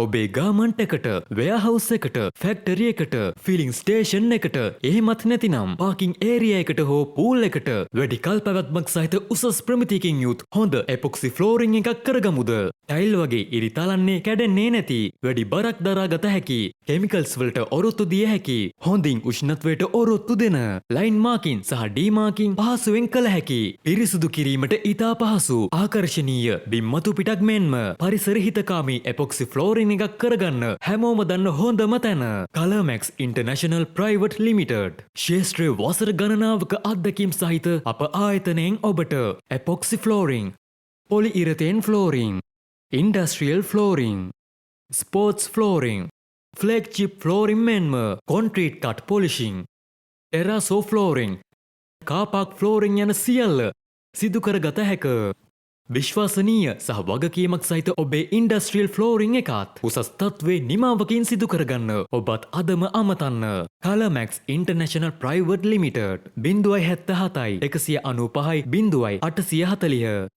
ඔබේ ගාමන්ට් එකට, වෙයාහවුස් එකට, ෆැක්ටරි එකට, ෆිලිං ස්ටේෂන් එකට, එහෙමත් නැතිනම් පාකින් ඒරියා එකට හෝ පූල් එකට වැඩි කල් පැවැත්මක් සහිත උසස් ප්‍රමිතියකින් යුත් හොඳ එපොක්සි ෆ්ලෝරිං එකක් කරගමුද? ටයිල් වගේ ඉරි තලන්නේ කැඩෙන්නේ නැති, වැඩි බරක් දරා ගත හැකි, කෙමිකල්ස් වලට ඔරොත්තු දිය හැකි, හොඳින් උෂ්ණත්වයට ඔරොත්තු දෙන, ලයින් මාකින් සහ ඩී මාකින් පහසුවෙන් කළ හැකි, පිරිසුදු කිරීමට ඉතා පහසු, ආකර්ශනීය බිම්මතු පිටක් මෙන්ම පරිසර හිතකාමී එපොක්සි ෆ්ලෝරිං එකක් කරගන්න හැමෝම දන්න හොඳම තැන කලර්මැක්ස් ඉන්ටර්නැෂනල් ප්‍රයිවට් ලිමිටඩ්. ශේෂ්ත්‍රයේ වසර ගණනාවක අත්දැකීම් සහිත අප ආයතනයෙන් ඔබට එපොක්සි ෆ්ලෝරිං, පොලි ඉරතෙන් ෆ්ලෝරිං, ඉන්ඩස්ට්‍රියල් ෆ්ලෝරිං, ස්පෝර්ට්ස් ෆ්ලෝරිං, ෆ්ලැග්ෂිප් ෆ්ලෝරිං මෙන්ම කොන්ක්‍රීට් කට් පොලිෂිං, ටෙරාසෝ ෆ්ලෝරිං, කාපාක් ෆ්ලෝරිං යන සියල්ල සිදු කරගත හැක. විශ්වාසනීය සහ වගකීමක් සහිත ඔබේ ඉන්ඩස්ට්‍රියල් ෆ්ලෝරිං එකත් උසස් තත්ත්වයේ නිමාවකින් සිදු කරගන්න ඔබත් අදම අමතන්න. කලර්මැක්ස් ඉන්ටර්නැෂනල් ප්‍රයිවට් ලිමිටඩ් 077 195 0840